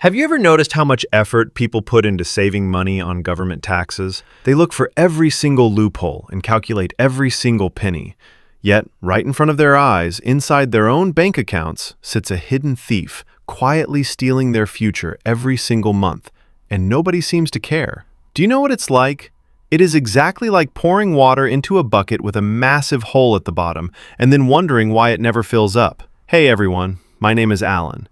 Have you ever noticed how much effort people put into saving money on government taxes? They look for every single loophole and calculate every single penny. Yet, right in front of their eyes, inside their own bank accounts, sits a hidden thief, quietly stealing their future every single month, and nobody seems to care. Do you know what it's like? It is exactly like pouring water into a bucket with a massive hole at the bottom, and then wondering why it never fills up. Hey everyone, my name is Alan.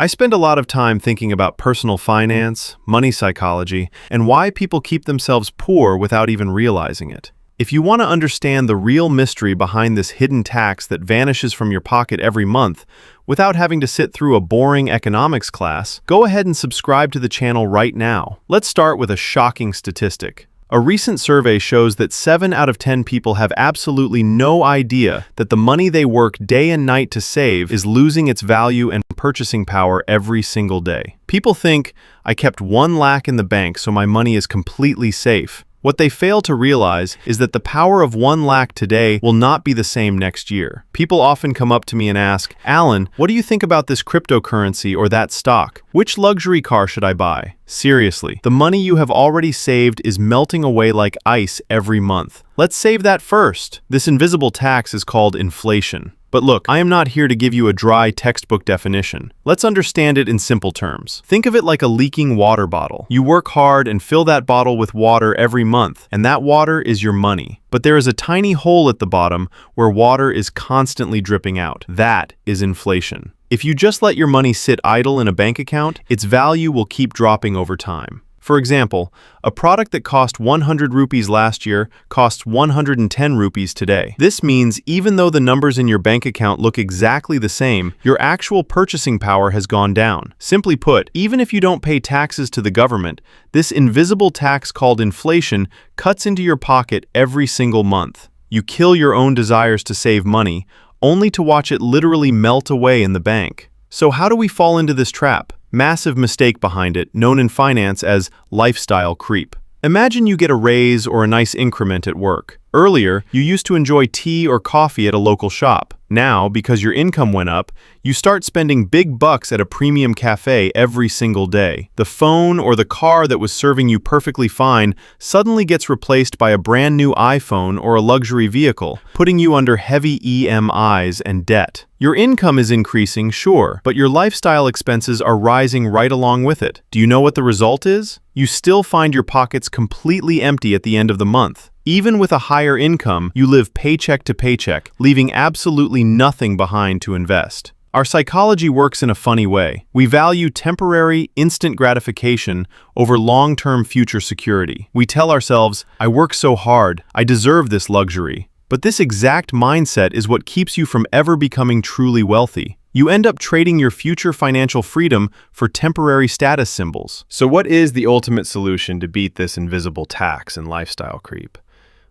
I spend a lot of time thinking about personal finance, money psychology, and why people keep themselves poor without even realizing it. If you want to understand the real mystery behind this hidden tax that vanishes from your pocket every month, without having to sit through a boring economics class, go ahead and subscribe to the channel right now. Let's start with a shocking statistic. A recent survey shows that 7 out of 10 people have absolutely no idea that the money they work day and night to save is losing its value and purchasing power every single day. People think, I kept 1 lakh in the bank so my money is completely safe. What they fail to realize is that the power of 1 lakh today will not be the same next year. People often come up to me and ask, Alan, what do you think about this cryptocurrency or that stock? Which luxury car should I buy? Seriously, the money you have already saved is melting away like ice every month. Let's save that first. This invisible tax is called inflation. But look, I am not here to give you a dry textbook definition. Let's understand it in simple terms. Think of it like a leaking water bottle. You work hard and fill that bottle with water every month, and that water is your money. But there is a tiny hole at the bottom where water is constantly dripping out. That is inflation. If you just let your money sit idle in a bank account, its value will keep dropping over time. For example, a product that cost 100 rupees last year costs 110 rupees today. This means even though the numbers in your bank account look exactly the same, your actual purchasing power has gone down. Simply put, even if you don't pay taxes to the government, this invisible tax called inflation cuts into your pocket every single month. You kill your own desires to save money, only to watch it literally melt away in the bank. So how do we fall into this trap? Massive mistake behind it, known in finance as lifestyle creep. Imagine you get a raise or a nice increment at work. Earlier, you used to enjoy tea or coffee at a local shop. Now, because your income went up, you start spending big bucks at a premium cafe every single day. The phone or the car that was serving you perfectly fine suddenly gets replaced by a brand new iPhone or a luxury vehicle, putting you under heavy EMIs and debt. Your income is increasing, sure, but your lifestyle expenses are rising right along with it. Do you know what the result is? You still find your pockets completely empty at the end of the month. Even with a higher income, you live paycheck to paycheck, leaving absolutely nothing behind to invest. Our psychology works in a funny way. We value temporary, instant gratification over long-term future security. We tell ourselves, I work so hard, I deserve this luxury. But this exact mindset is what keeps you from ever becoming truly wealthy. You end up trading your future financial freedom for temporary status symbols. So what is the ultimate solution to beat this invisible tax and lifestyle creep?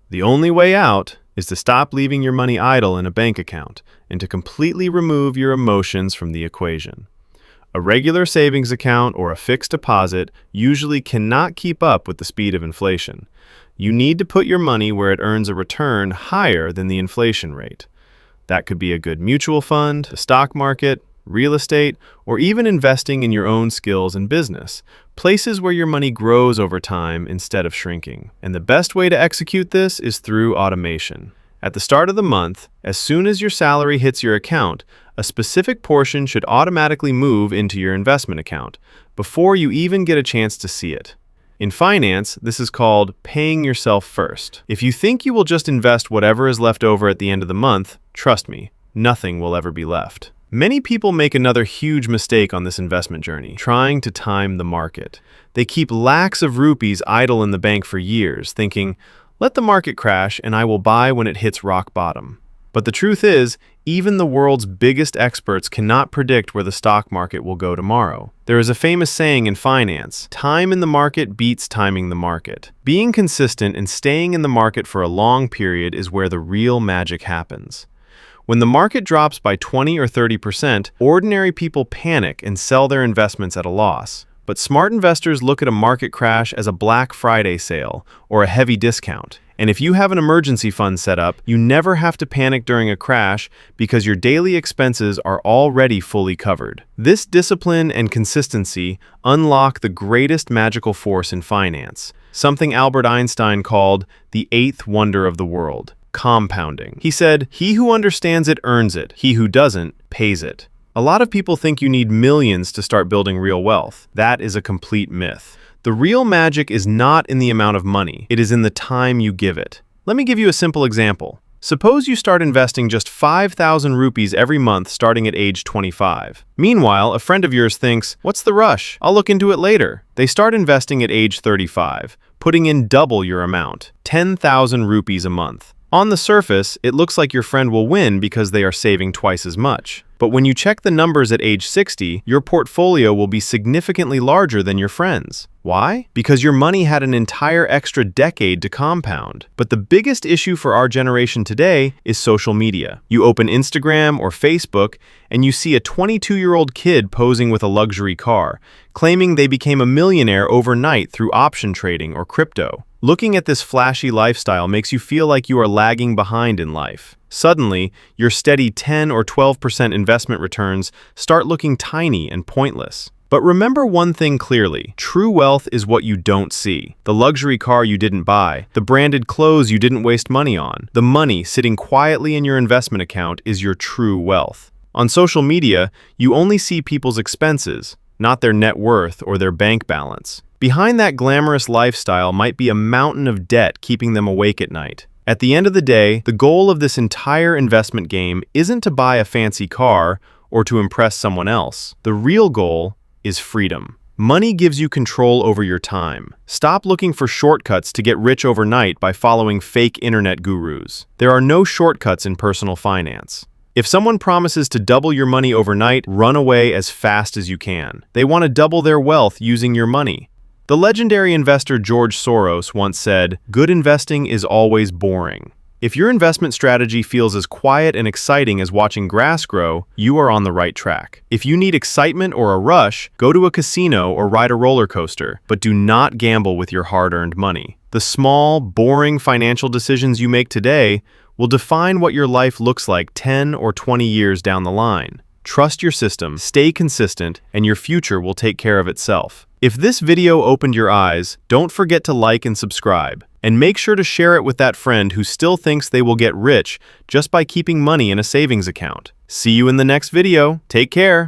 The only way out is to stop leaving your money idle in a bank account and to completely remove your emotions from the equation. A regular savings account or a fixed deposit usually cannot keep up with the speed of inflation. You need to put your money where it earns a return higher than the inflation rate. That could be a good mutual fund, the stock market, real estate, or even investing in your own skills and business, places where your money grows over time instead of shrinking. And the best way to execute this is through automation. At the start of the month, as soon as your salary hits your account, a specific portion should automatically move into your investment account before you even get a chance to see it. In finance, this is called paying yourself first. If you think you will just invest whatever is left over at the end of the month, trust me, nothing will ever be left. Many people make another huge mistake on this investment journey, trying to time the market. They keep lakhs of rupees idle in the bank for years, thinking, let the market crash and I will buy when it hits rock bottom. But the truth is, even the world's biggest experts cannot predict where the stock market will go tomorrow. There is a famous saying in finance, time in the market beats timing the market. Being consistent and staying in the market for a long period is where the real magic happens. When the market drops by 20 or 30%, ordinary people panic and sell their investments at a loss. But smart investors look at a market crash as a Black Friday sale or a heavy discount. And if you have an emergency fund set up, you never have to panic during a crash because your daily expenses are already fully covered. This discipline and consistency unlock the greatest magical force in finance, something Albert Einstein called the eighth wonder of the world: compounding. He said, "He who understands it earns it. He who doesn't pays it." A lot of people think you need millions to start building real wealth. That is a complete myth. The real magic is not in the amount of money. It is in the time you give it. Let me give you a simple example. Suppose you start investing just 5,000 rupees every month starting at age 25. Meanwhile, a friend of yours thinks, "What's the rush? I'll look into it later." They start investing at age 35, putting in double your amount, 10,000 rupees a month. On the surface, it looks like your friend will win because they are saving twice as much. But when you check the numbers at age 60, your portfolio will be significantly larger than your friend's. Why? Because your money had an entire extra decade to compound. But the biggest issue for our generation today is social media. You open Instagram or Facebook, and you see a 22-year-old kid posing with a luxury car, claiming they became a millionaire overnight through option trading or crypto. Looking at this flashy lifestyle makes you feel like you are lagging behind in life. Suddenly, your steady 10 or 12% investment returns start looking tiny and pointless. But remember one thing clearly: true wealth is what you don't see. The luxury car you didn't buy, the branded clothes you didn't waste money on, the money sitting quietly in your investment account is your true wealth. On social media, you only see people's expenses, not their net worth or their bank balance. Behind that glamorous lifestyle might be a mountain of debt keeping them awake at night. At the end of the day, the goal of this entire investment game isn't to buy a fancy car or to impress someone else. The real goal is freedom. Money gives you control over your time. Stop looking for shortcuts to get rich overnight by following fake internet gurus. There are no shortcuts in personal finance. If someone promises to double your money overnight, run away as fast as you can. They want to double their wealth using your money. The legendary investor George Soros once said, "Good investing is always boring." If your investment strategy feels as quiet and exciting as watching grass grow, you are on the right track. If you need excitement or a rush, go to a casino or ride a roller coaster, but do not gamble with your hard-earned money. The small, boring financial decisions you make today will define what your life looks like 10 or 20 years down the line. Trust your system, stay consistent, and your future will take care of itself. If this video opened your eyes, don't forget to like and subscribe. And make sure to share it with that friend who still thinks they will get rich just by keeping money in a savings account. See you in the next video. Take care.